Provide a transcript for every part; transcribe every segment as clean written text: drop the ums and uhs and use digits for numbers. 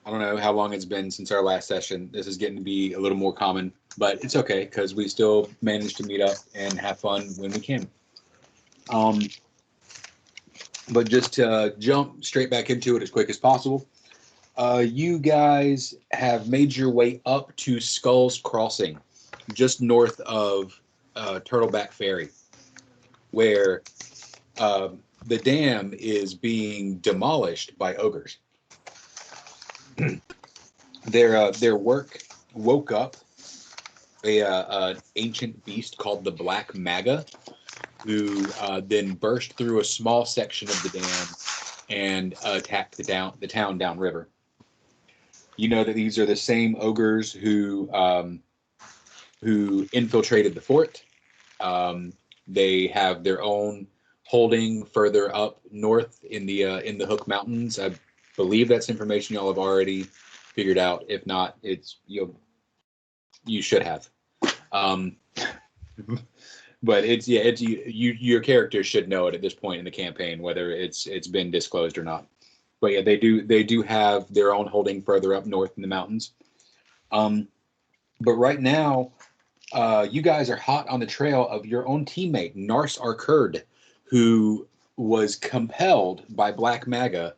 I don't know how long it's been since our last session. This is getting to be a little more common, but it's okay because we still manage to meet up and have fun when we can. But just to jump straight back into it as quick as possible, you guys have made your way up to Skulls Crossing, just north of Turtleback Ferry, where the dam is being demolished by ogres. Their work woke up an ancient beast called the Black Maga, who then burst through a small section of the dam and attacked the town downriver. You know that these are the same ogres who infiltrated the fort. They have their own holding further up north in the Hook Mountains. I believe that's information y'all have already figured out. If not, it's you should have. But it's your character should know it at this point in the campaign, whether it's been disclosed or not. But yeah, they do have their own holding further up north in the mountains. But right now, you guys are hot on the trail of your own teammate, Nars Arkerd, who was compelled by Black Maga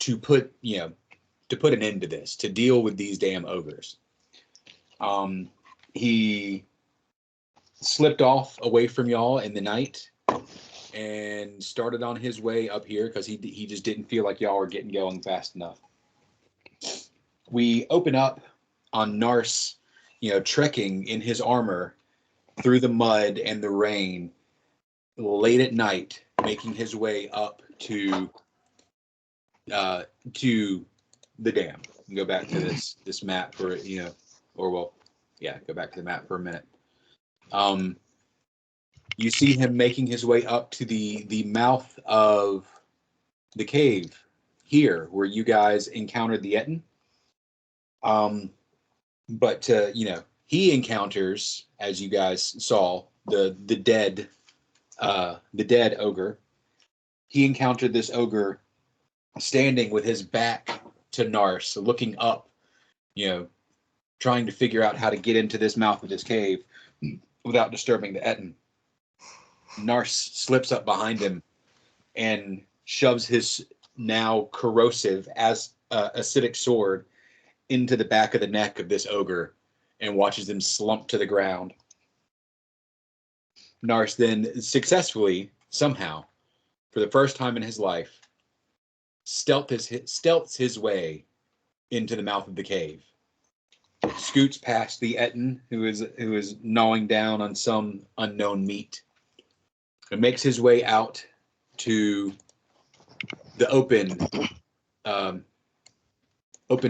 to put an end to this, to deal with these damn ogres. He slipped off away from y'all in the night and started on his way up here because he just didn't feel like y'all were getting going fast enough. We open up on Nars, trekking in his armor through the mud and the rain late at night, making his way up to the dam. Go back to this map for go back to the map for a minute. You see him making his way up to the mouth of the cave here, where you guys encountered the Etten. But he encounters, as you guys saw, the dead ogre. He encountered this ogre standing with his back to Nars, looking up, trying to figure out how to get into this mouth of this cave without disturbing the Etten. Nars slips up behind him and shoves his now corrosive acidic sword into the back of the neck of this ogre and watches him slump to the ground. Nars then successfully, somehow, for the first time in his life, stealths his way into the mouth of the cave. Scoots past the Etten, who is gnawing down on some unknown meat, and makes his way out to the open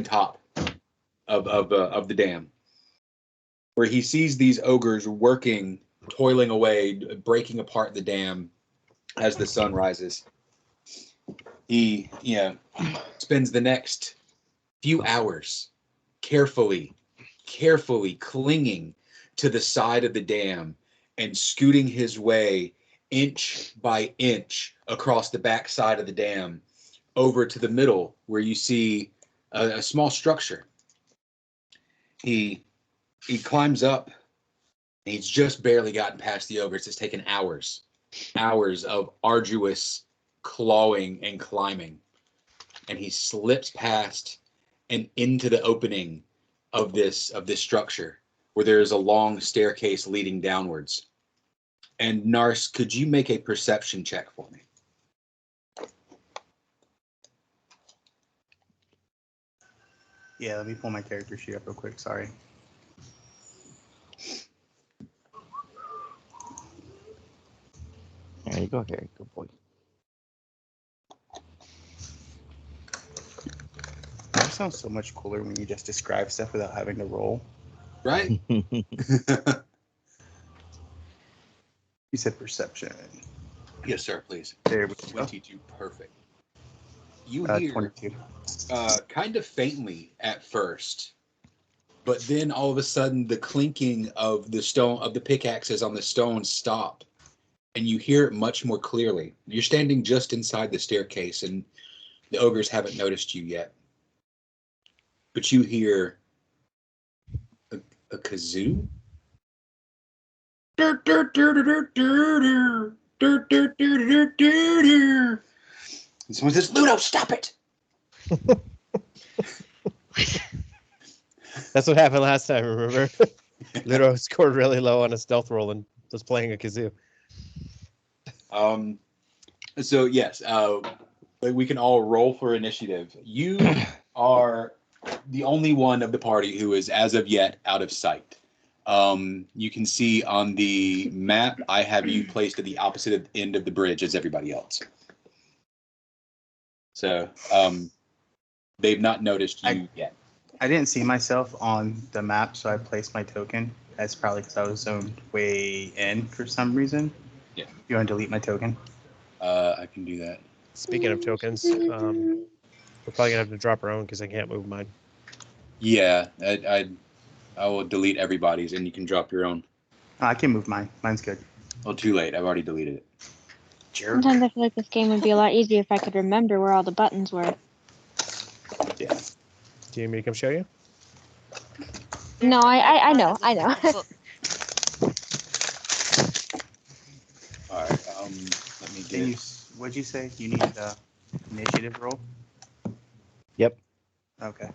top of the dam, where he sees these ogres toiling away, breaking apart the dam as the sun rises. He spends the next few hours carefully clinging to the side of the dam and scooting his way inch by inch across the back side of the dam over to the middle, where you see a small structure. He climbs up, and he's just barely gotten past the ogres. It's taken hours of arduous clawing and climbing, and he slips past and into the opening of this structure, where there is a long staircase leading downwards. And Nars, could you make a perception check for me? Yeah, let me pull my character sheet up real quick. Sorry. There you go, Harry. Good boy. That sounds so much cooler when you just describe stuff without having to roll. Right? You said perception. Yes, sir, please. There we go. 22, perfect. You hear 22. Kind of faintly at first, but then all of a sudden the clinking of the pickaxes on the stone stop, and you hear it much more clearly. You're standing just inside the staircase, and the ogres haven't noticed you yet. but you hear a kazoo. And someone says, "Ludo, stop it!" That's what happened last time, remember? Ludo scored really low on a stealth roll and was playing a kazoo. So yes, we can all roll for initiative. You are the only one of the party who is, as of yet, out of sight. You can see on the map, I have you placed at the opposite end of the bridge as everybody else. So they've not noticed you yet. I didn't see myself on the map, so I placed my token. That's probably because I was zoned way in for some reason. Yeah. You want to delete my token? I can do that. Speaking of tokens, we're probably gonna have to drop our own because I can't move mine. Yeah, I will delete everybody's, and you can drop your own. Oh, I can move mine. Mine's good. Well, too late. I've already deleted it. Jerk. Sometimes I feel like this game would be a lot easier if I could remember where all the buttons were. Yeah. Do you need me to come show you? No, I know. All right. Let me Can you, get. what'd you say? You need the initiative roll? Yep. Okay.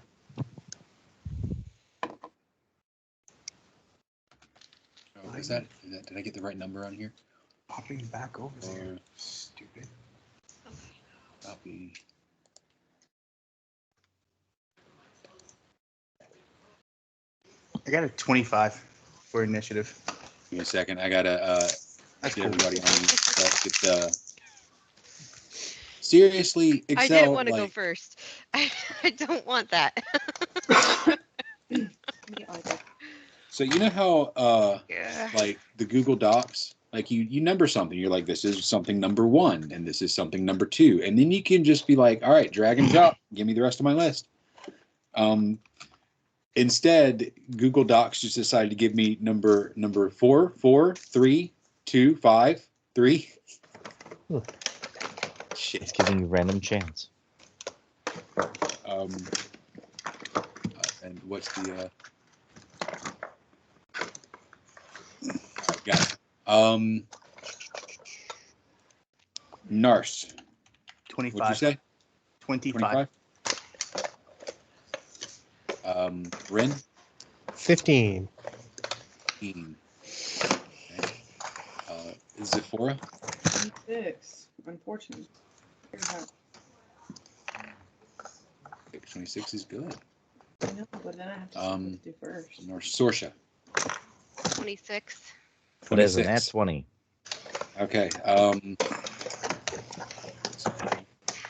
Oh, is that? Did I get the right number on here? Popping back over there. Or Stupid. copy. I got a 25 for initiative. Give me a second. I gotta That's get cool. everybody on that. Seriously, Excel. I didn't want to go like, first. I don't want that. So you know how Yeah. like the Google Docs, like you number something, you're like, this is something number 1 and this is something number 2, and then you can just be like, all right, drag and drop, give me the rest of my list. Instead, Google Docs just decided to give me number 4, 4, 3, 2, 5, 3. Shit. It's giving you random chance. And what's the got it. Nars. 25. What'd you say? 25. 25. Ren? 15. 15. Okay. Zephora? 26. Unfortunately. 26 is good. I know, but then I have to do first. Norsorsha. 26. What is it? 26. That's 20. Okay.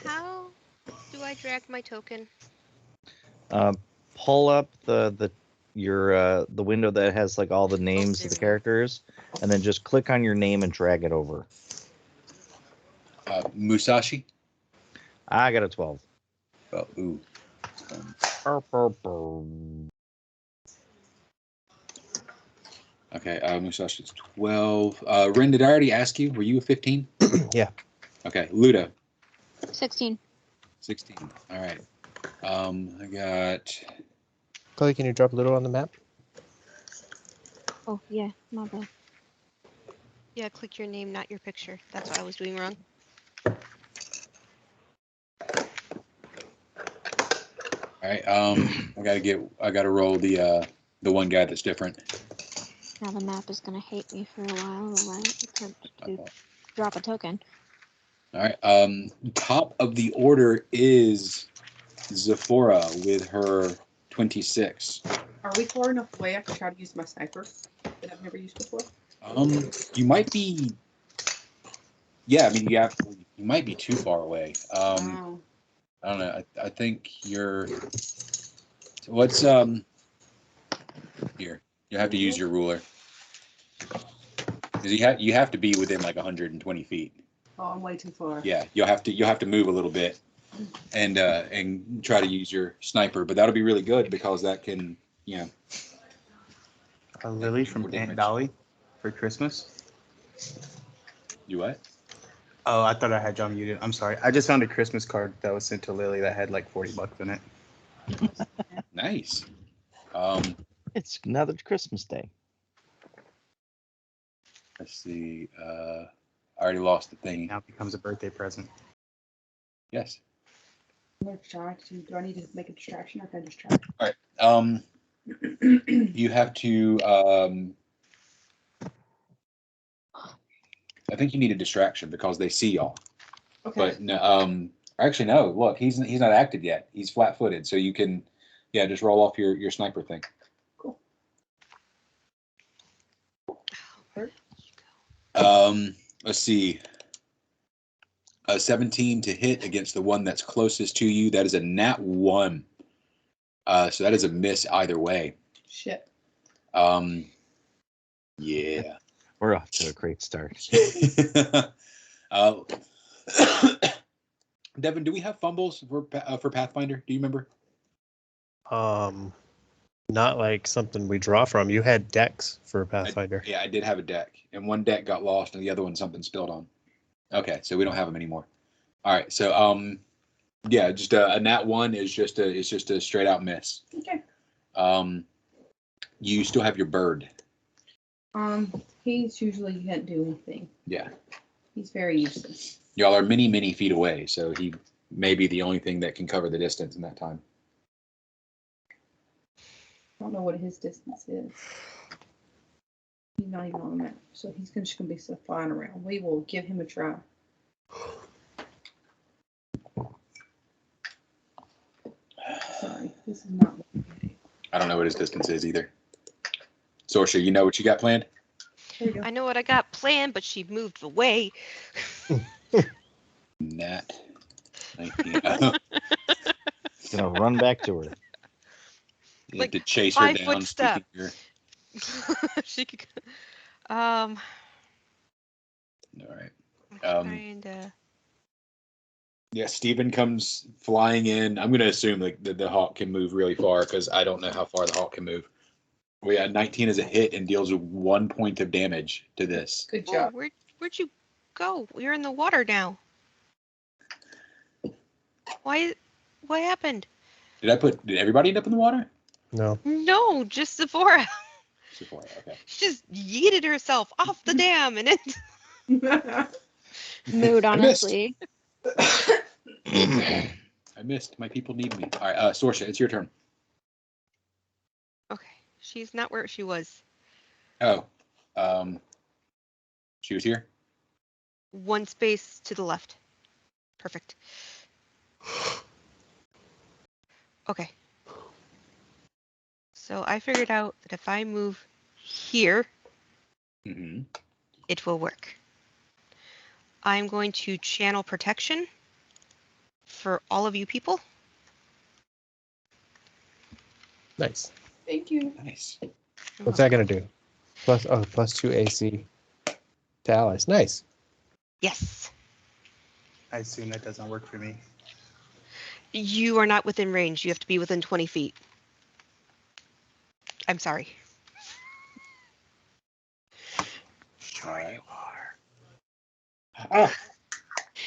How do I drag my token? Pull up the window that has like all the names of the characters, and then just click on your name and drag it over. Musashi? I got a 12. Oh, ooh. Okay, Musashi's 12. Ren, did I already ask you? Were you a 15? Yeah. Okay, Luda. 16. 16. All right. I got. Chloe, can you drop Ludo on the map? Oh, yeah, my bad. Yeah, click your name, not your picture. That's what I was doing wrong. All right. I gotta roll the one guy that's different. Now the map is gonna hate me for a while, right? To drop a token. All right. Top of the order is Zephora with her 26. Are we far enough away I can try to use my sniper that I've never used before? You might be. Yeah, I mean, you might be too far away. Oh. I don't know. I think you're. What's here? You have to use your ruler because you have to be within like 120 feet. Oh, I'm way too far. Yeah, you'll have to move a little bit and try to use your sniper, but that'll be really good because that can A lily from Aunt Dolly for Christmas. You what? Oh, I thought I had John muted. I'm sorry. I just found a Christmas card that was sent to Lily that had like $40 in it. Nice. It's another Christmas day. Let's see. I already lost the thing. Now it becomes a birthday present. Yes. I'm gonna try to. Do I need to make a distraction, or can I just try? You have to. I think you need a distraction because they see y'all. Okay. But no, actually no. Look, he's not acted yet. He's flat-footed, so you can, yeah, just roll off your sniper thing. Cool. Let's see. 17 to hit against the one that's closest to you. That is a nat 1. So that is a miss either way. Shit. Yeah. We're off to a great start. Devin, do we have fumbles for Pathfinder? Do you remember? Not like something we draw from. You had decks for Pathfinder. Yeah, I did have a deck, and one deck got lost, and the other one something spilled on. Okay, so we don't have them anymore. All right, so yeah, just a nat 1 is just a straight out miss. Okay. You still have your bird. He's usually can't do anything. Yeah. He's very useless. Y'all are many feet away, so he may be the only thing that can cover the distance in that time. I don't know what his distance is. He's not even on the map, so he's just gonna be stuff flying around. We will give him a try. Sorry, this is not. I don't know what his distance is either. Sorcerer, you know what you got planned? There you go. I know what I got planned, but she moved away. Nat 19. Gonna run back to her. You Like have to chase her 5 down. foot step. Speaking She could. I'm all right. trying to. Yeah, Steven comes flying in. I'm going to assume like the hawk can move really far because I don't know how far the hawk can move. We had 19 as a hit and deals with 1 point of damage to this. Good Oh, job. where'd you go? You're in the water now. What happened? Did everybody end up in the water? No. No, just Sephora. Sephora, okay. She just yeeted herself off the dam and it. Mood, I missed. honestly. I missed. My people need me. All right, Sorsha, it's your turn. Okay, she's not where she was. Oh, she was here. 1 space to the left. Perfect. Okay. So I figured out that if I move here, Mm-hmm. it will work. I'm going to channel protection for all of you people. Nice. Thank you. Nice. What's that gonna do? +2 AC to allies. Nice. Yes. I assume that doesn't work for me. You are not within range. You have to be within 20 feet. I'm sorry. Sure you are. Ah,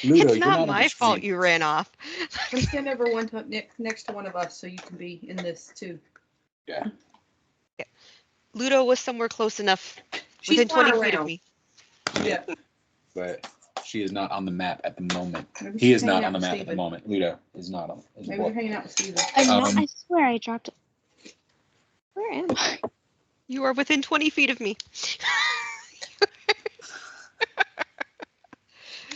Ludo, It's you're not on my the fault screen. you ran off. Come stand over next to one of us so you can be in this too. Yeah. Ludo was somewhere close enough, She's within 20 flying feet of around. me. Yeah. But she is not on the map at the moment. Maybe He she's is not hanging on the out with map at the Steven. moment. Ludo is not on. Maybe they're hanging out with Steven. I'm not. Um, I swear I dropped it. Where am I? You are within 20 feet of me.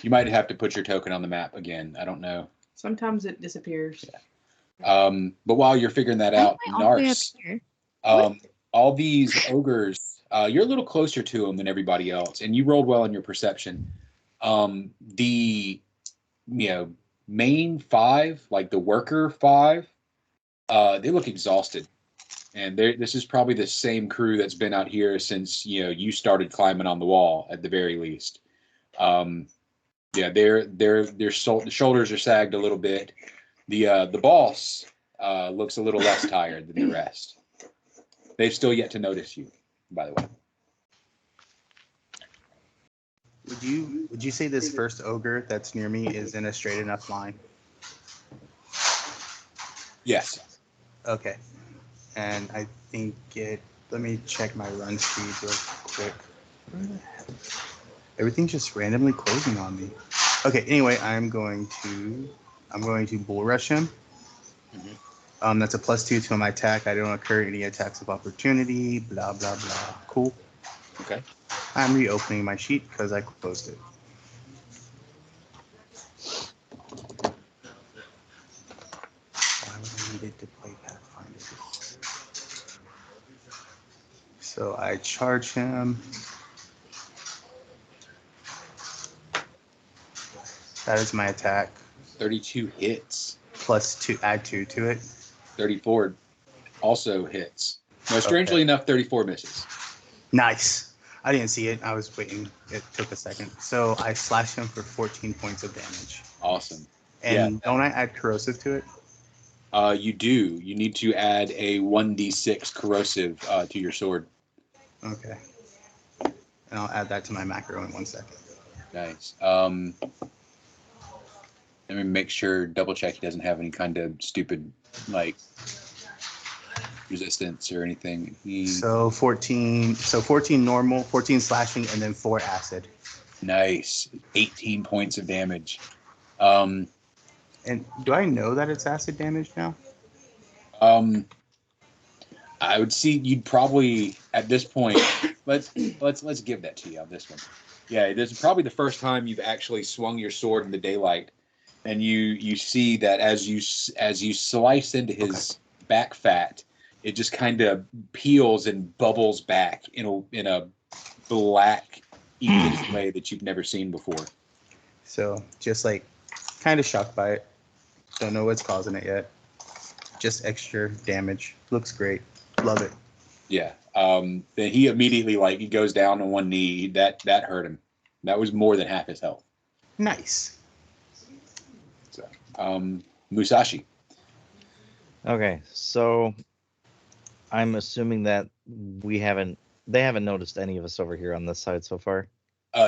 You might have to put your token on the map again. I don't know. Sometimes it disappears. But while you're figuring that Why am out, I all the way up Nars, here? all these ogres, you're a little closer to them than everybody else, and you rolled well in your perception. The main 5, like the worker 5, they look exhausted, and this is probably the same crew that's been out here since you started climbing on the wall at the very least. Yeah, their shoulders are sagged a little bit. The boss looks a little less tired than the rest. They've still yet to notice you, by the way. Would you say this first ogre that's near me is in a straight enough line? Yes. Okay. And I think let me check my run speed real quick. Everything's just randomly closing on me. Okay, anyway, I'm going to bull rush him. That's a +2 to my attack. I don't occur any attacks of opportunity, blah, blah, blah. Cool. Okay. I'm reopening my sheet because I closed it. Why would I need it to play Pathfinder? So I charge him. That is my attack. 32 hits. +2, add 2 to it. 34 also hits. No, strangely enough, 34 misses. Nice. I didn't see it. I was waiting. It took a second. So I slash him for 14 points of damage. Awesome. And Yeah. don't I add corrosive to it? You do. You need to add a 1d6 corrosive to your sword. Okay. And I'll add that to my macro in 1 second. Nice. Let me make sure, double check he doesn't have any kind of stupid, like, resistance or anything. So 14 normal, 14 slashing, and then 4 acid. Nice. 18 points of damage. And do I know that it's acid damage now? I would see you'd probably at this point. Let's give that to you on this one. Yeah, this is probably the first time you've actually swung your sword in the daylight, and you see that as you slice into his back fat, it just kind of peels and bubbles back in a black, even way that you've never seen before. So just like kind of shocked by it. Don't know what's causing it yet. Just extra damage. Looks great. Love it. Yeah. Then he immediately he goes down on one knee. That hurt him. That was more than half his health. Nice. So, Musashi. Okay, so I'm assuming that they haven't noticed any of us over here on this side so far.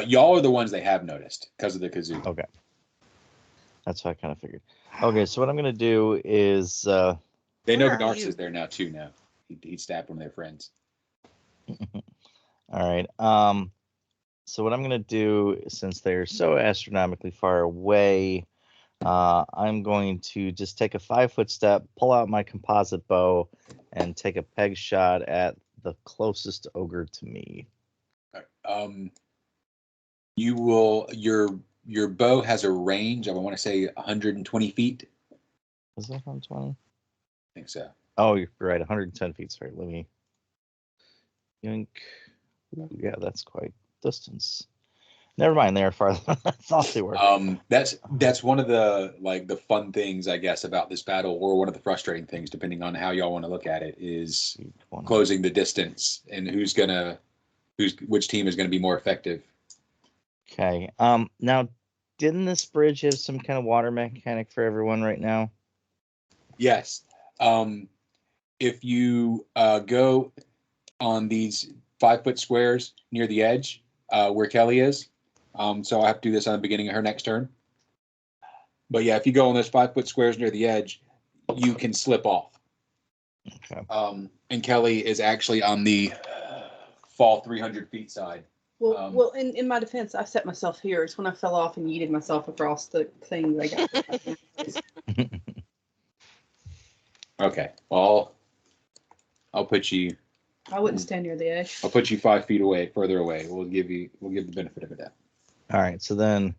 Y'all are the ones they have noticed because of the kazoo. Okay. That's what I kind of figured. Okay, so what I'm going to do is... they know Where are Gnarks you? is there now, too, now. He stabbed one of their friends. All right. So what I'm going to do, since they're so astronomically far away, I'm going to just take a 5-foot step, pull out my composite bow, and take a peg shot at the closest ogre to me. You will... Your bow has a range of, I want to say, 120 feet. Is that 120? I think so. Oh, you're right, 110 feet. Sorry, let me... Yoink. Ooh, yeah, that's quite distance. Never mind, they are farther than I thought they were. That's one of the the fun things, I guess, about this battle, or one of the frustrating things, depending on how y'all want to look at it, is closing the distance and which team is going to be more effective. Okay. Now, didn't this bridge have some kind of water mechanic for everyone right now? Yes. If you go on these 5-foot squares near the edge, where Kelly is, so I'll have to do this on the beginning of her next turn. But yeah, if you go on those 5-foot squares near the edge, you can slip off. Okay. And Kelly is actually on the fall 300 feet side. Well, in my defense, I set myself here. It's when I fell off and yeeted myself across the thing that I got. Okay. Well, I'll put you. I wouldn't stand near the edge. I'll put you 5 feet away, further away. We'll give the benefit of a doubt. All right. So then,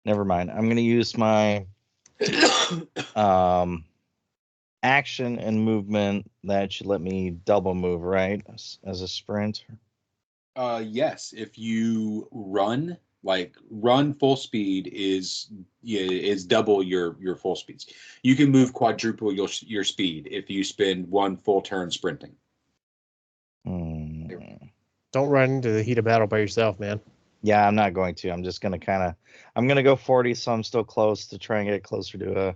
never mind. I'm going to use my action and movement that should let me double move, right? As a sprint. Yes. If you run full speed is double your full speeds. You can move quadruple your speed if you spend one full turn sprinting. Don't run into the heat of battle by yourself, man. Yeah, I'm not going to. I'm just going to I'm going to go 40, so I'm still close to try and get closer to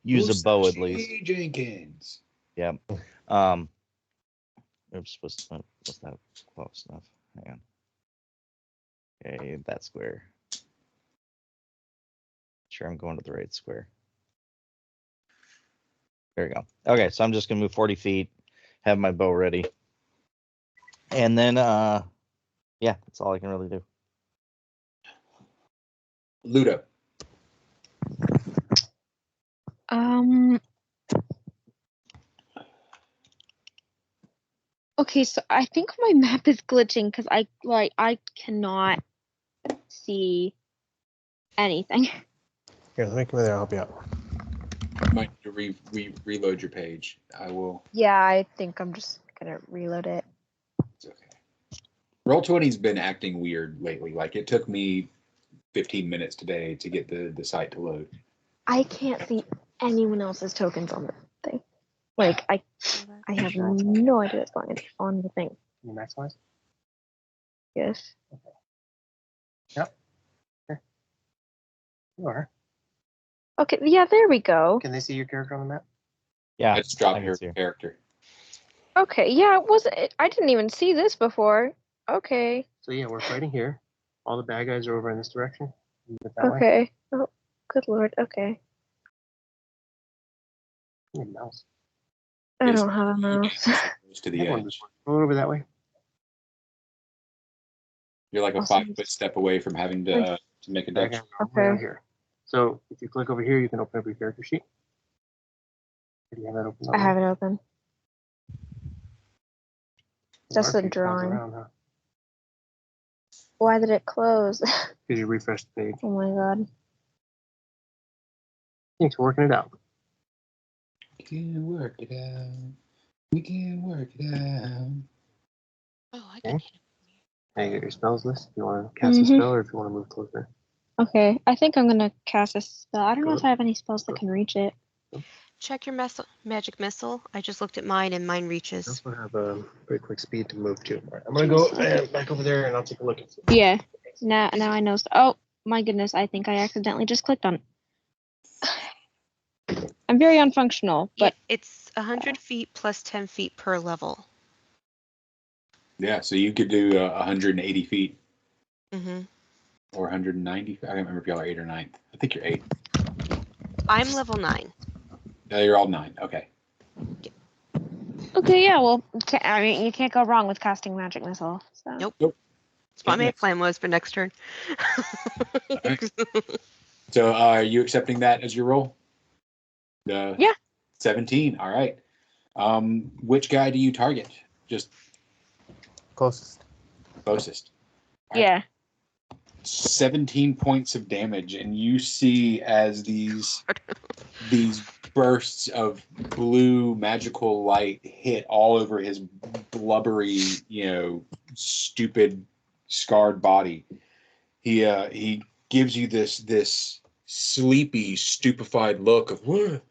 use a bow at least. Jenkins. Yep. Oops, was that close enough? Hang on. Okay, that square. Sure, I'm going to the right square. There we go. Okay, so I'm just gonna move 40 feet, have my bow ready, and then yeah, that's all I can really do. Ludo. Okay, so I think my map is glitching because I cannot see anything. Here, let me come in there. I'll help you out. You might need to reload your page. I will. Yeah, I think I'm just gonna reload it. It's okay. Roll20's been acting weird lately. Like it took me 15 minutes today to get the site to load. I can't see anyone else's tokens on the thing. Like I have no idea what's going on the thing. Can you maximize? Yes. Yep. Okay. You are. Okay, yeah, there we go. Can they see your character on the map? Yeah, I just dropped I can your see her. character. Okay, yeah, I didn't even see this before. Okay. So yeah, we're fighting here. All the bad guys are over in this direction. Move it that way. Okay. Oh, good lord. Okay. You need a mouse. I Yes. don't have a mouse. Close to the That one edge. just roll over that way. You're like a Awesome. 5-foot step away from having to make a Back deck. out, way out Okay. here. So if you click over here, you can open up your character sheet. Do you have that open? I have it open. Just a RP spawns drawing. around, huh? Why did it close? Because you refresh the page. Oh my god. Thanks for working it out. We can work it out. We can work it out. Oh, I Okay. can. Now you get your spells list. If you want to cast a Mhm. spell or if you want to move closer. Okay, I think I'm gonna cast a spell. I don't know if I have any spells that can reach it. Check your magic missile. I just looked at mine and mine I reaches. also have a very quick speed to move too. All right, I'm gonna go back over there and I'll take a look at it. Yeah. Now I know. Oh my goodness! I think I accidentally just clicked on it. I'm very unfunctional, Yeah, but it's 100 feet plus 10 feet per level. Yeah, so you could do 180 feet Mm-hmm. or 190. I don't remember if y'all are 8 or 9. I think you're 8. I'm level 9. No, you're all 9. Okay. okay. Yeah. Well, I mean, you can't go wrong with casting magic missile. So. Nope. Nope. That's what my Can't miss. plan was for next turn. Alright. So are you accepting that as your roll? Yeah. 17. All right. Which guy do you target? Just Closest. closest. All right. Yeah. 17 points of damage, and you see as these bursts of blue magical light hit all over his blubbery, stupid, scarred body. He gives you this sleepy, stupefied look of what?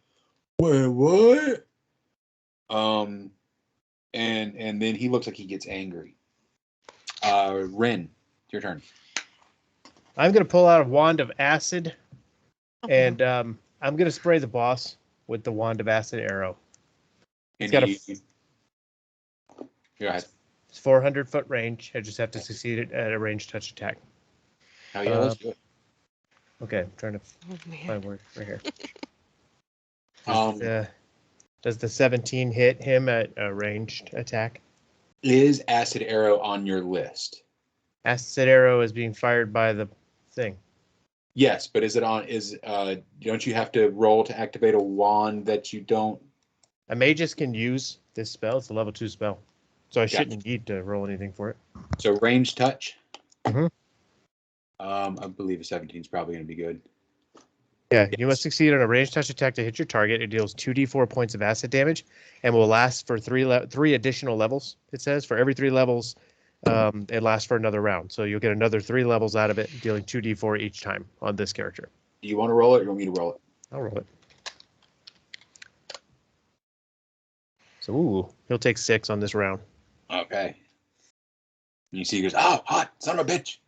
And then he looks like he gets angry. Ren, your turn. I'm gonna pull out a wand of acid, and I'm gonna spray the boss with the wand of acid arrow. It's got a Go ahead. It's 400-foot range. I just have to succeed at a ranged touch attack. Oh yeah, let's do it. Okay, I'm trying to Oh, man. find word right here. Um, Does the 17 hit him at a ranged attack? is acid arrow on your list? Acid arrow is being fired by the thing. Yes, but is it on? Don't you have to roll to activate a wand that you don't? A magus can use this spell. It's a level 2 spell, so I Gotcha. shouldn't need to roll anything for it. So range touch. Mhm. I believe a 17 is probably going to be good. Yeah, Yes. you must succeed on a ranged touch attack to hit your target. It deals 2d4 points of acid damage and will last for three additional levels. It says for every 3 levels, it lasts for another round. So you'll get another 3 levels out of it, dealing 2d4 each time on this character. Do you want to roll it, or you want me to roll it? I'll roll it. So ooh, he'll take 6 on this round. Okay. And you see, he goes, "Oh, hot son of a bitch."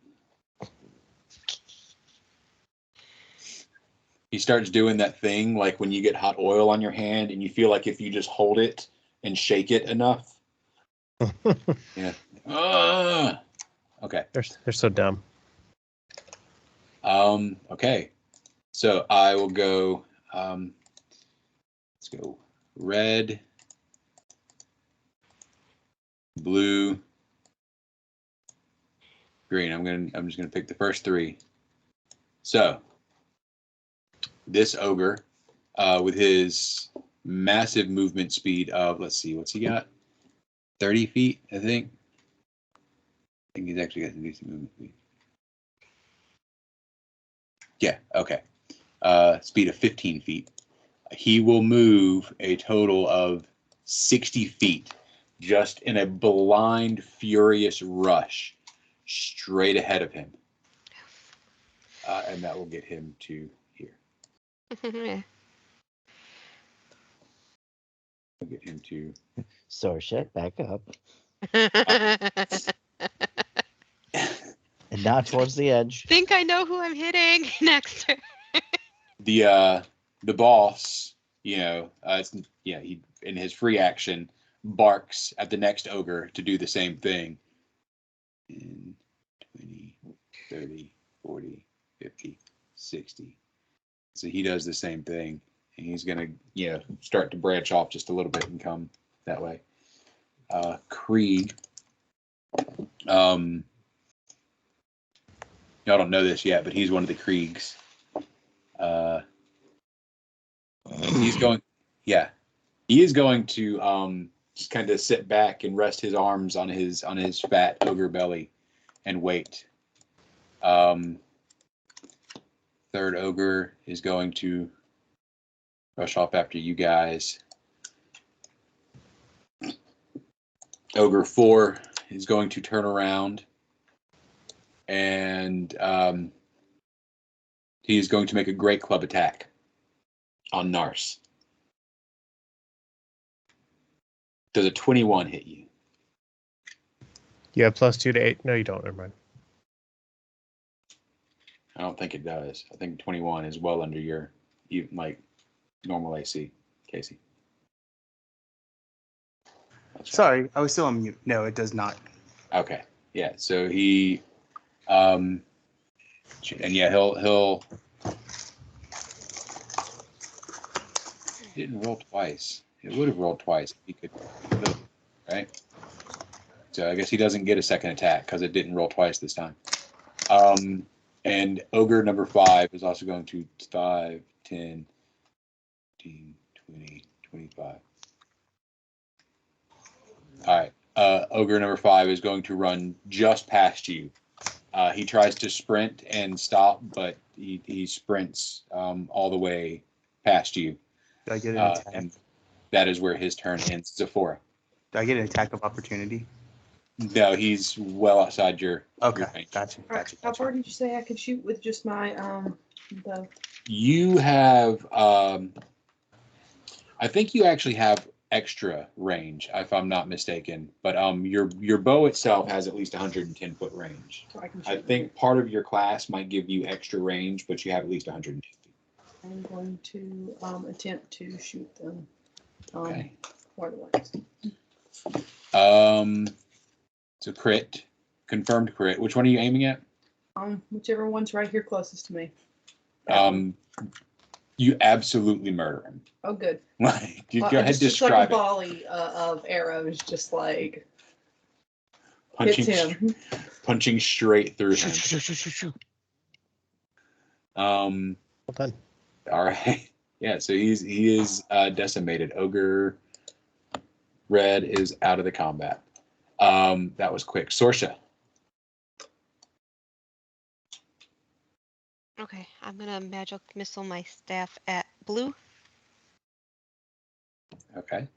He starts doing that thing like when you get hot oil on your hand and you feel like if you just hold it and shake it enough. Yeah. Okay. They're so dumb. Okay. So I will go. Let's go red, blue, green. I'm just gonna pick the first three. So this ogre, with his massive movement speed of, let's see, what's he got? 30 feet, I think. I think he's actually got some decent movement speed. Yeah, okay. Speed of 15 feet. He will move a total of 60 feet just in a blind, furious rush straight ahead of him. And that will get him to here. Yeah. We'll get him to... Sorsha, back up. And now towards the edge. Think I know who I'm hitting next. The boss, you know, he in his free action barks at the next ogre to do the same thing. 10, 20, 30, 40, 50, 60. So he does the same thing, and he's gonna, you know, start to branch off just a little bit and come that way. Krieg. Y'all don't know this yet, but he's one of the Kriegs. He's going, yeah, he is going to just kind of sit back and rest his arms on his fat ogre belly and wait. Third ogre is going to rush off after you guys. Ogre 4 is going to turn around and he is going to make a great club attack on Nars. Does a 21 hit you? You have +2 to 8. No, you don't. Never mind. I don't think it does. I think 21 is well under your like normal AC, Casey. Sorry, I was still on mute. No, it does not. Okay. Yeah. So he, and yeah, he'll. He didn't roll twice. It would have rolled twice. He could, right? So I guess he doesn't get a second attack because it didn't roll twice this time. And ogre number 5 is also going to 5, 10, 15, 20, 25. All right. Ogre number 5 is going to run just past you. He tries to sprint and stop, but he sprints all the way past you. Do I get an attack? And that is where his turn ends. Zephora. Do I get an attack of opportunity? No, he's well outside your range. Gotcha. How far did you say I could shoot with just my bow? You have, I think you actually have extra range, if I'm not mistaken. But your bow itself has at least 110 foot range. So I can I shoot. think part of your class might give you extra range, but you have at least 110 feet. I'm going to attempt to shoot them. Okay. More than once. It's a crit, confirmed crit. Which one are you aiming at? Whichever one's right here closest to me. You absolutely murder him. Oh, good. Like, you go ahead, just describe like a it. volley of arrows, just like Punching, hits him. punching straight through him. Well done. All right. Yeah. So he is decimated. Ogre Red is out of the combat. That was quick. Sorsha. Okay, I'm gonna magic missile my staff at blue. Okay.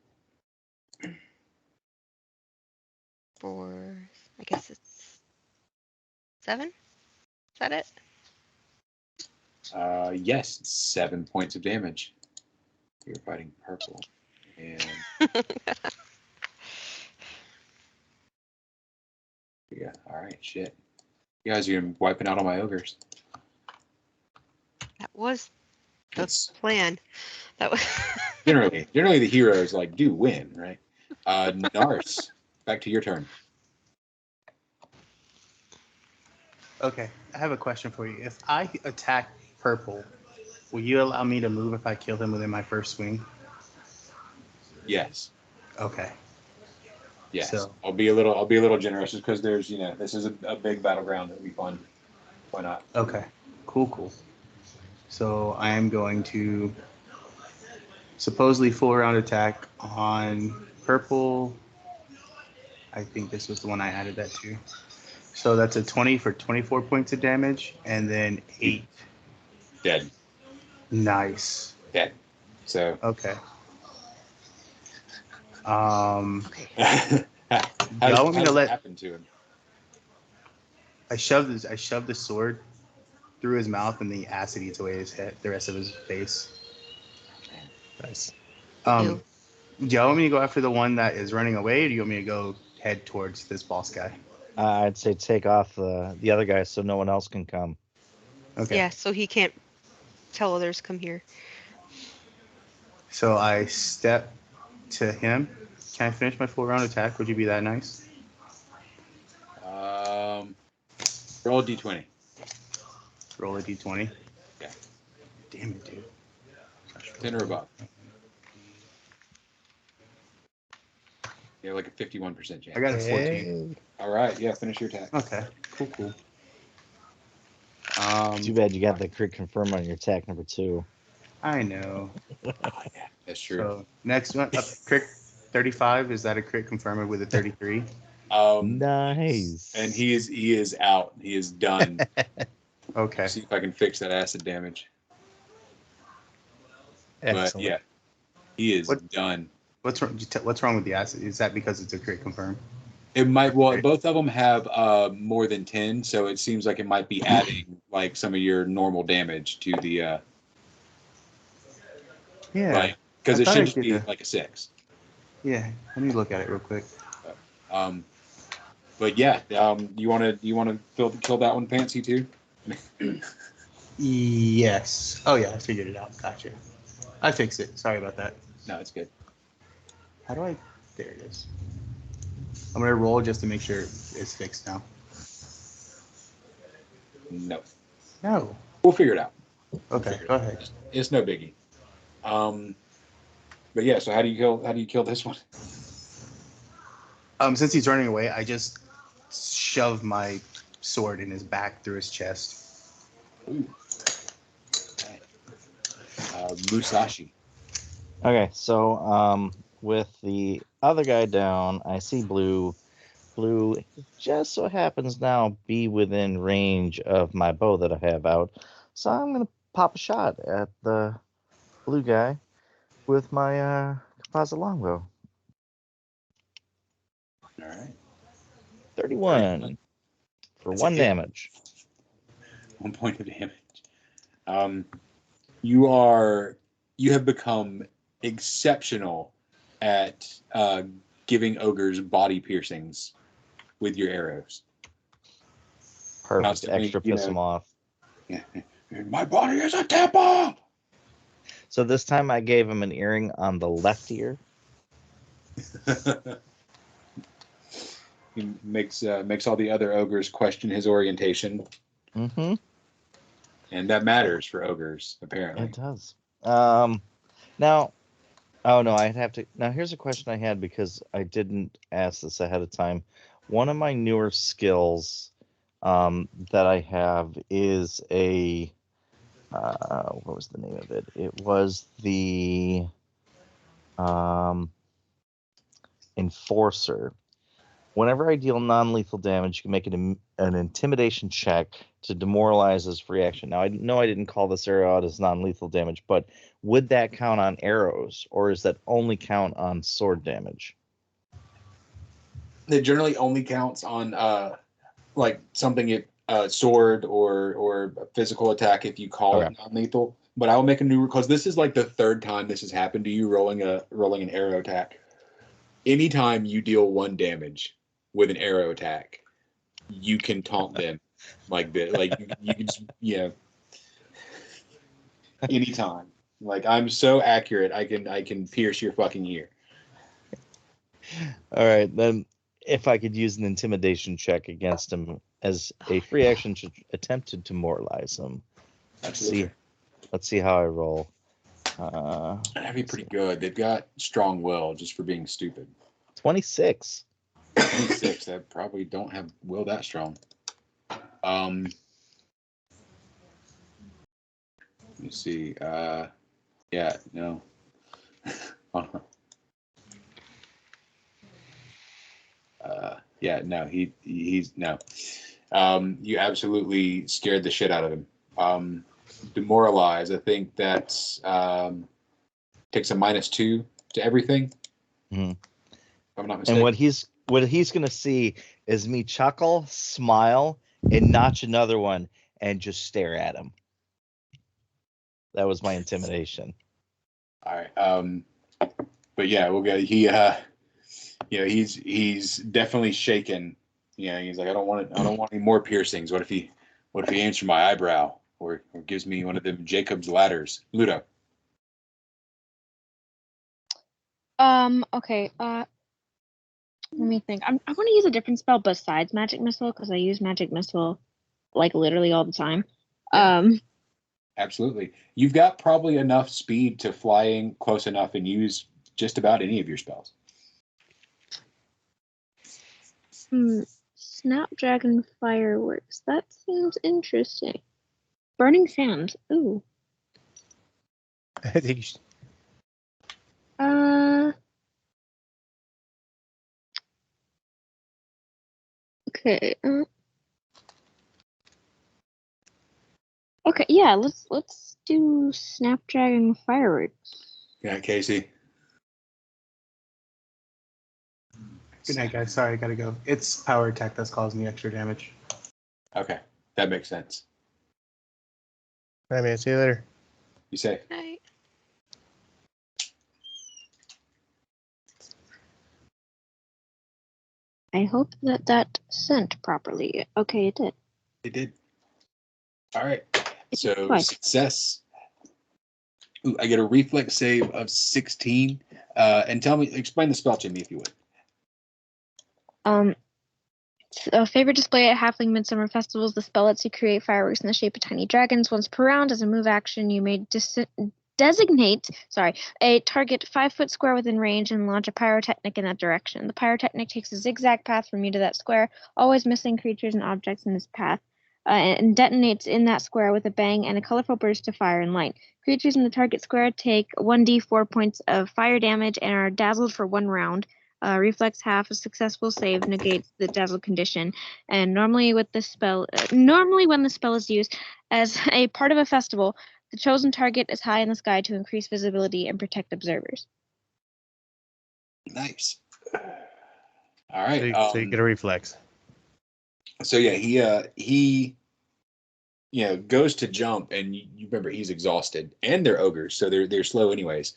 For I guess it's 7. Is that it? Yes, 7 points of damage. You're fighting purple. And yeah, all right, shit. You guys are gonna be wiping out all my ogres. That was the That's plan. That was generally the heroes like do win, right? Nars, back to your turn. Okay, I have a question for you. If I attack purple, will you allow me to move if I kill him within my first swing? Yes. Okay. Yes. So- I'll be a little generous just because there's this is a big battleground that we fun. Why not? Okay. Cool. So I am going to supposedly full round attack on purple. I think this was the one I added that to. So that's a 20 for 24 points of damage, and then 8. Dead. Nice. Dead. So Okay. Okay. how Y'all want me to does it let- happen to him? I shoved the sword through his mouth, and the acid eats away his head, the rest of his face. Nice. Do y'all want me to go after the one that is running away, or do you want me to go head towards this boss guy? I'd say take off the other guy so no one else can come. Okay. Yeah, so he can't tell others come here. So I step to him. Can I finish my full round attack? Would you be that nice? Roll a d20. Roll a d20. Yeah. Damn it, dude. 10 or above. You have like a 51% chance. I got a 14. Hey. All right. Yeah. Finish your attack. Okay. Cool. Too bad you got the crit confirm on your attack number 2. I know. That's true. So next one, crit 35. Is that a crit confirmed with a 33? Nice. And he is out. He is done. Okay. See if I can fix that acid damage. But Excellent. yeah, he is What- done. What's wrong with the acid? Is that because it's a crit confirm? It might. Well, both of them have more than 10, so it seems like it might be adding like some of your normal damage to the. Yeah. Like, because I it thought should I just be did like a 6. Yeah. Let me look at it real quick. But yeah, you want to kill that one, Fancy too? Yes. Oh yeah, I figured it out. Gotcha. I fixed it. Sorry about that. No, it's good. How do I? There it is. I'm gonna roll just to make sure it's fixed now. No, No. we'll figure it out. Okay. Go ahead. It's no biggie. But yeah, so how do you kill this one? Since he's running away, I just shove my sword in his back through his chest. Ooh. Musashi. Okay, so with the other guy down, I see blue. Blue just so happens now be within range of my bow that I have out. So I'm gonna pop a shot at the blue guy with my composite longbow. All right. 31 for That's 1 a hit. damage. 1 point of damage. You have become exceptional at giving ogres body piercings with your arrows. Perfect. Constantly, Extra piss them off. Yeah. My body is a temple. So this time I gave him an earring on the left ear. He makes all the other ogres question his orientation, Mm-hmm. and that matters for ogres apparently. It does. Now, oh no, I'd have to. Now, here's a question I had because I didn't ask this ahead of time. One of my newer skills that I have is a what was the name of it? It was the Enforcer. Whenever I deal non-lethal damage, you can make an intimidation check to demoralize as free action. Now, I know I didn't call this arrow out as non-lethal damage, but would that count on arrows, or is that only count on sword damage? It generally only counts on like something sword or a physical attack if you call it non-lethal. But I will make a new, because this is like the third time this has happened to you rolling an arrow attack. Anytime you deal 1 damage with an arrow attack, you can taunt them like this. Like you can just, anytime. Like, I'm so accurate, I can pierce your fucking ear. All right, then if I could use an intimidation check against him as a free action to attempt to demoralize him. Let's see how I roll. That'd be pretty good. They've got strong will just for being stupid. 26. 26. They probably don't have will that strong. Let me see. Yeah, no. Yeah, no. He's no. You absolutely scared the shit out of him. Demoralize. I think that's takes a -2 to everything. Mhm. If I'm not And mistaken. what he's gonna see is me chuckle, smile, and notch another one, and just stare at him. That was my intimidation. All right. But yeah, we'll go. He's definitely shaken. Yeah, he's like, I don't want any more piercings. What if he aims for my eyebrow or gives me one of them Jacob's ladders? Ludo. Okay. Let me think. I want to use a different spell besides magic missile because I use magic missile like literally all the time. Yeah. Absolutely. You've got probably enough speed to flying close enough and use just about any of your spells. Snapdragon fireworks. That seems interesting. Burning sand. Ooh. I think you should. Okay. Okay. Yeah. Let's do Snapdragon fireworks. Yeah, Casey. Good night, guys. Sorry, I gotta go. It's power attack that's causing the extra damage. Okay, that makes sense. All right, man. See you later. You say. Night. I hope that sent properly. Okay, it did. It did. All right. It So did twice. success. Ooh, I get a reflex save of 16. And explain the spell to me if you would. It's a favorite display at Halfling Midsummer Festivals. The spell lets you create fireworks in the shape of tiny dragons. Once per round, as a move action, you may designate a target 5-foot square within range and launch a pyrotechnic in that direction. The pyrotechnic takes a zigzag path from you to that square, always missing creatures and objects in this path, and detonates in that square with a bang and a colorful burst of fire and light. Creatures in the target square take 1d4 points of fire damage and are dazzled for 1 round. Reflex half. A successful save negates the dazzle condition. And normally when the spell is used as a part of a festival, the chosen target is high in the sky to increase visibility and protect observers. Nice. All right. So you get a reflex. So yeah, he goes to jump, and you remember he's exhausted, and they're ogres, so they're slow anyways.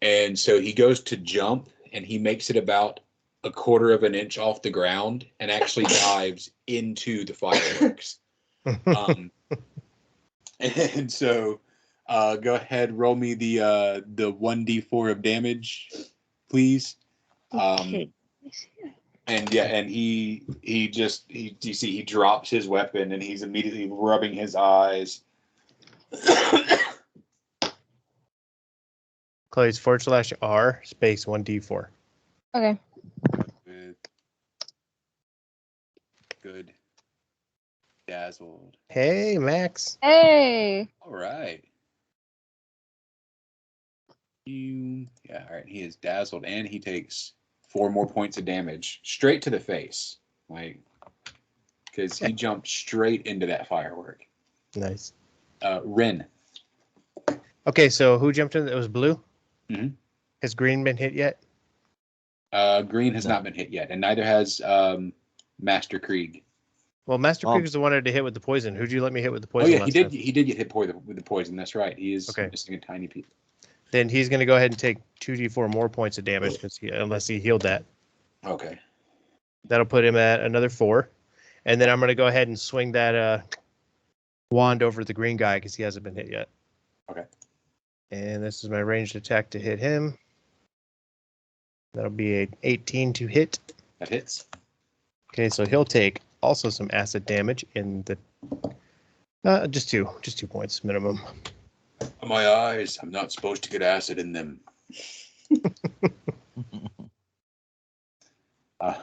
And so he goes to jump, and he makes it about 1/4 of an inch off the ground, and actually dives into the fireworks. And so, go ahead, roll me the 1d4 of damage, please. Okay. And yeah, and he you see he drops his weapon, and he's immediately rubbing his eyes. Chloe's /R space 1d4. Okay. With good dazzled. Hey, Max. Hey. All right. Yeah, all right. He is dazzled, and he takes 4 more points of damage straight to the face, like because he jumped straight into that firework. Nice. Ren. Okay, so who jumped in? It was blue. Mhm. Has green been hit yet? Green has not been hit yet, and neither has Master Krieg. Well, Master Krieg is the one to hit with the poison. Who'd you let me hit with the poison? Oh yeah, last he did. time? He did get hit with the poison. That's right. He is Okay. missing a tiny piece. Then he's going to go ahead and take 2d4 more points of damage unless he healed that. Okay. That'll put him at another 4. And then I'm going to go ahead and swing that wand over the green guy because he hasn't been hit yet. Okay. And this is my ranged attack to hit him. That'll be an 18 to hit. That hits. Okay, so he'll take also some acid damage in the just two points minimum. My eyes. I'm not supposed to get acid in them. All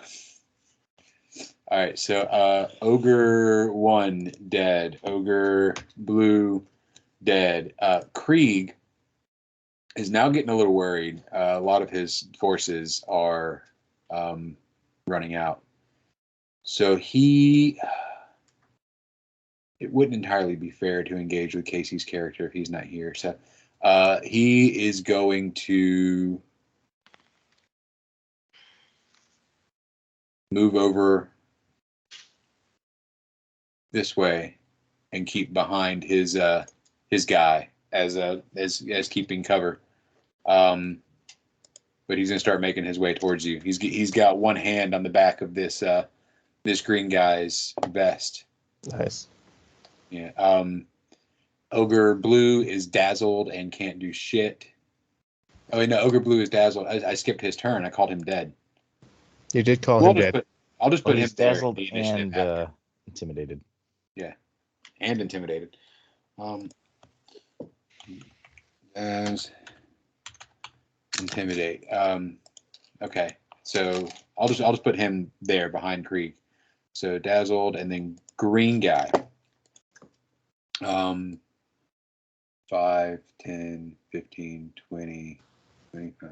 right, so Ogre 1 dead. Ogre Blue dead. Krieg is now getting a little worried. A lot of his forces are running out. So it wouldn't entirely be fair to engage with Casey's character if he's not here. So he is going to move over this way and keep behind his guy as keeping cover. But he's gonna start making his way towards you. He's got one hand on the back of this green guy's vest. Nice. Yeah. Ogre Blue is dazzled and can't do shit. Oh wait, no, Ogre Blue is dazzled. I skipped his turn. I called him dead. You did call him dead. I'll just put him he's there. dazzled The initiative and after. intimidated. Yeah, and intimidated. As intimidate. Okay, so I'll just put him there behind Krieg. So dazzled and then green guy. 5, 10, 15, 20, 25.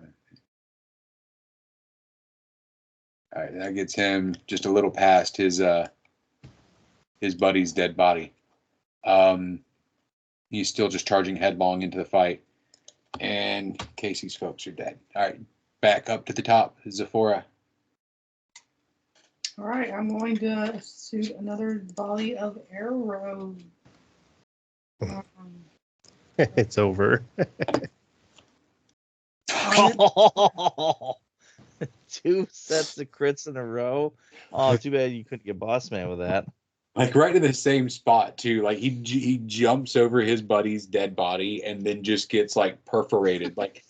All right, that gets him just a little past his buddy's dead body. He's still just charging headlong into the fight. And Casey's folks are dead. All right, back up to the top, Zephora. All right, I'm going to shoot another volley of arrows. It's over. Two sets of crits in a row. Oh, too bad you couldn't get boss man with that. Like right in the same spot too. Like he jumps over his buddy's dead body and then just gets like perforated. Like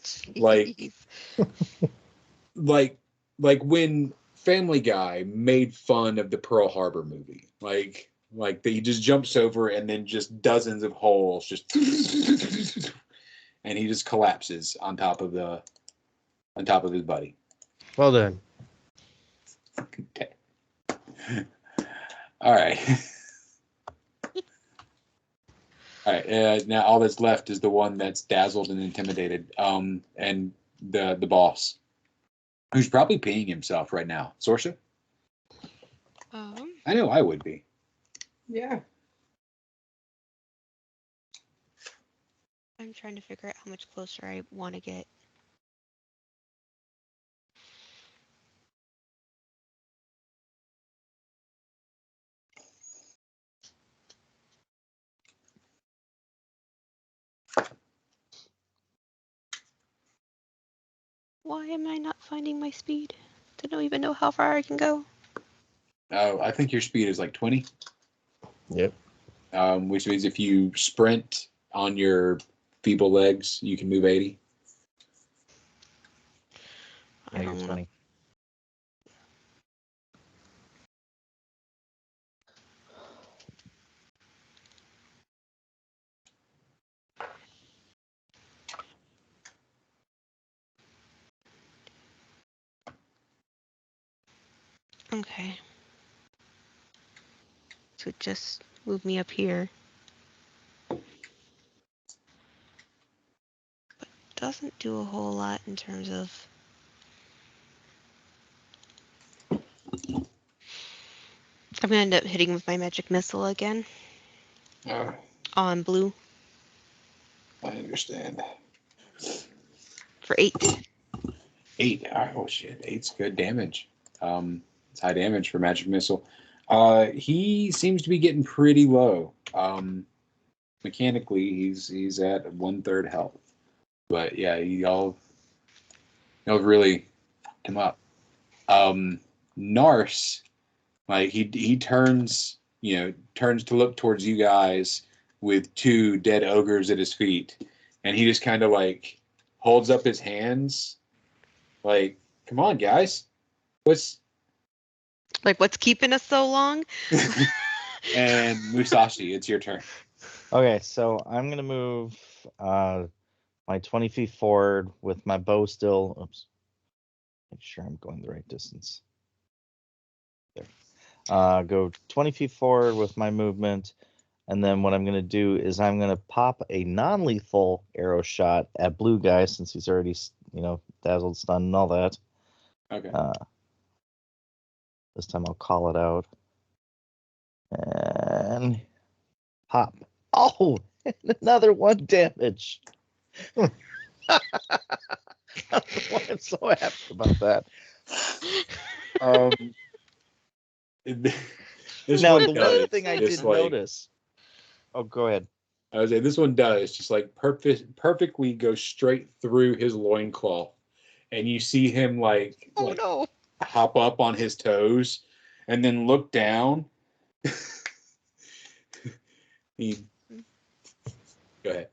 when Family Guy made fun of the Pearl Harbor movie. Like he just jumps over and then just dozens of holes just and he just collapses on top of his buddy. Well done. Okay. All right. All right. Now all that's left is the one that's dazzled and intimidated. And the boss, who's probably peeing himself right now. Sorsha? I know I would be. Yeah. I'm trying to figure out how much closer I want to get. Why am I not finding my speed? I don't even know how far I can go. Oh, I think your speed is like 20. Yep. Which means if you sprint on your feeble legs, you can move 80. Yeah, you're 20. Okay. So just move me up here. But doesn't do a whole lot in terms of... I'm going to end up hitting with my magic missile again. On blue. I understand. For 8. 8. Oh shit, 8's good damage. It's high damage for magic missile. He seems to be getting pretty low. Mechanically, he's at 1/3 health. But yeah, y'all really fucked him up. Nars, like he turns to look towards you guys with 2 dead ogres at his feet, and he just kind of like holds up his hands, like, "Come on, guys, what's keeping us so long?" And Musashi, it's your turn. Okay, so I'm gonna move my 20 feet forward with my bow still. Oops. Make sure I'm going the right distance. There. Go 20 feet forward with my movement. And then what I'm going to do is I'm going to pop a non-lethal arrow shot at blue guy since he's already, dazzled, stunned, and all that. Okay. This time I'll call it out. And pop. Oh, another 1 damage. I don't know why I'm so happy about that. This Now, one the does, one thing I just did like, notice. Oh, go ahead. I would say this one does just like perfectly go straight through his loincloth, and you see him like no. hop up on his toes, and then look down. Go ahead.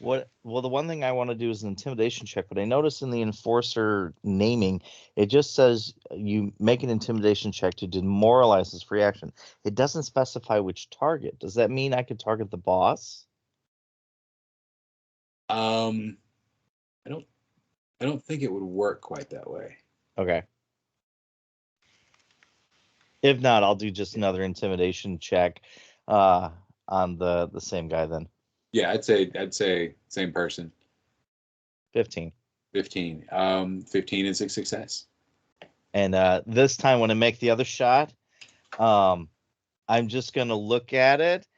Well, the one thing I want to do is an intimidation check, but I noticed in the enforcer naming, it just says you make an intimidation check to demoralize his free action. It doesn't specify which target. Does that mean I could target the boss? I don't think it would work quite that way. Okay. If not, I'll do just another intimidation check on the same guy then. Yeah, I'd say same person. 15. 15. 15 is a success. And this time when I make the other shot, I'm just gonna look at it,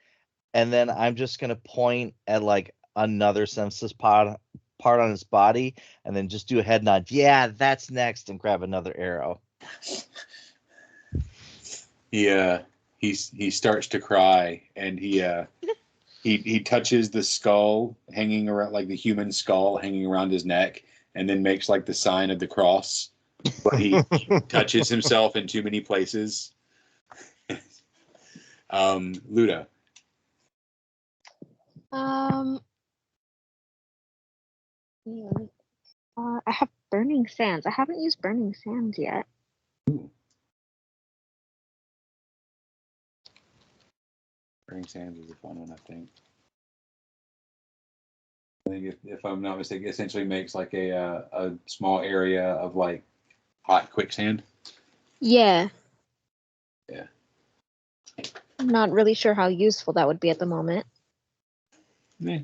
and then I'm just gonna point at like another senseless part on his body, and then just do a head nod. Yeah, that's next, and grab another arrow. He starts to cry, and he touches the skull hanging around, like the human skull hanging around his neck, and then makes like the sign of the cross. But he touches himself in too many places. Luda. I have Burning Sands. I haven't used Burning Sands yet. Ooh. Burning Sands is a fun one, I think. I think if I'm not mistaken, it essentially makes like a small area of like hot quicksand. Yeah. Yeah. I'm not really sure how useful that would be at the moment. Yeah.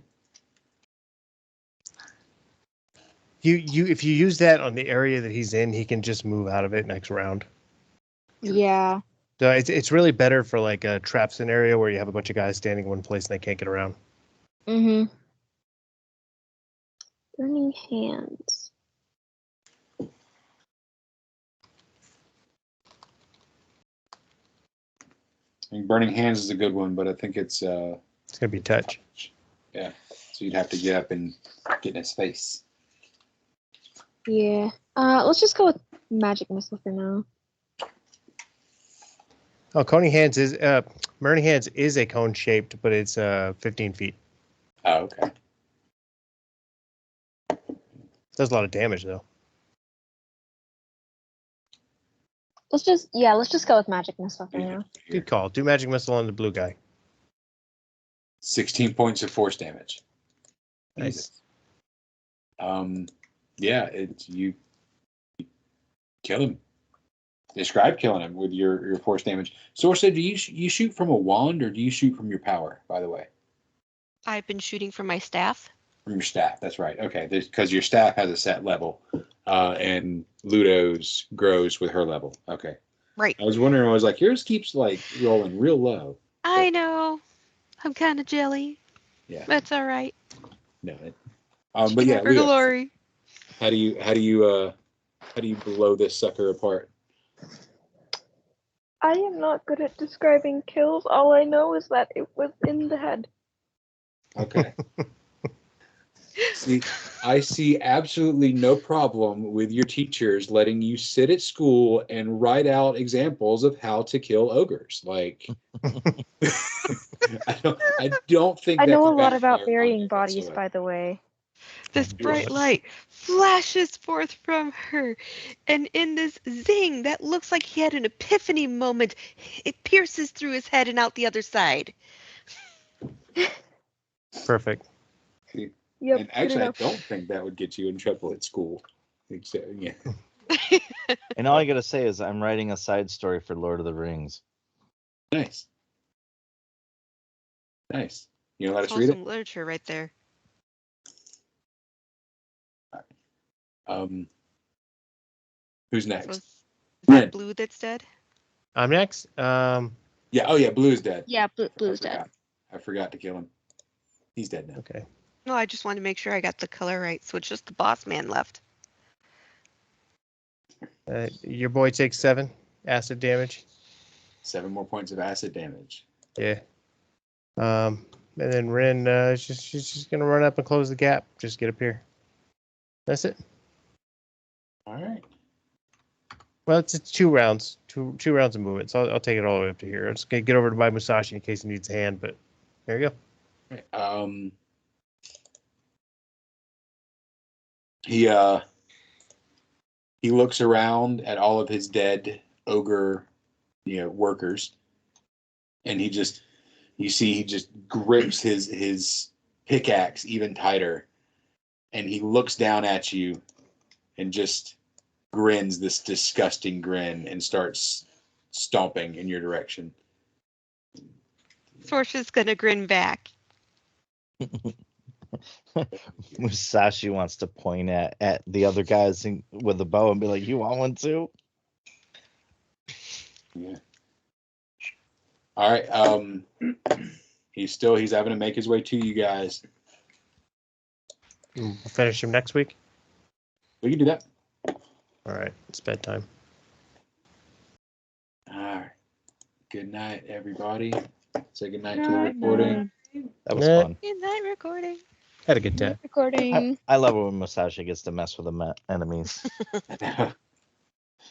If you use that on the area that he's in, he can just move out of it next round. Yeah. So it's really better for like a trap scenario where you have a bunch of guys standing in one place and they can't get around. Mm-hmm. Burning Hands. I mean, Burning Hands is a good one, but I think it's gonna be touch. Yeah. So you'd have to get up and get in his face. Yeah. Let's just go with Magic Missile for now. Oh, Burning Hands is a cone shaped, but it's 15 feet. Oh, okay. Does a lot of damage though. Let's just go with Magic Missile for now. Good call. Do Magic Missile on the blue guy. 16 points of force damage. Nice. Yeah, you kill him. Describe killing him with your force damage. Sorsa, do you shoot from a wand or do you shoot from your power, by the way? I've been shooting from my staff. From your staff, that's right. Okay, because your staff has a set level, and Ludo's grows with her level. Okay. Right. I was wondering, I was like, yours keeps like rolling real low. I know. I'm kind of jelly. Yeah. That's all right. No. But yeah, for Ludo, glory. how do you blow this sucker apart? I am not good at describing kills. All I know is that it was in the head. Okay. See, I see absolutely no problem with your teachers letting you sit at school and write out examples of how to kill ogres. Like, I don't think I that's know a lot backfire about on burying you bodies, whatsoever. by the way. This bright light flashes forth from her, and in this zing that looks like he had an epiphany moment, it pierces through his head and out the other side. Perfect. Yep. And good actually, I enough. don't think that would get you in trouble at school. Except, yeah. And all I gotta say is I'm writing a side story for Lord of the Rings. Nice. Nice. You know, let It's us read it. wholesome literature right there. Who's So next? is Ren. that Blue that's dead? I'm next. Yeah. Oh, yeah. Blue is dead. Yeah, Blue's dead. I forgot to kill him. He's dead now. Okay. No, I just wanted to make sure I got the color right. So it's just the boss man left. Your boy takes 7 acid damage. 7 more points of acid damage. Yeah. And then Ren, she's just gonna run up and close the gap. Just get up here. That's it. All right. Well, it's 2 rounds, two rounds of movement. So I'll take it all the way up to here. I'm just gonna get over to my Musashi in case he needs a hand. But there you go. Right. He looks around at all of his dead ogre, workers, and he just grips his pickaxe even tighter, and he looks down at you, and just grins this disgusting grin and starts stomping in your direction. Sorsha's gonna grin back. Musashi wants to point at the other guys with the bow and be like, "You want one too?" Yeah. All right. He's having to make his way to you guys. We'll finish him next week. We can do that. All right. It's bedtime. All right. Good night, everybody. Say good night to the recording. That was Yeah. fun. Good night, recording. Had a good time. Recording. I love it when Musashi gets to mess with the enemies.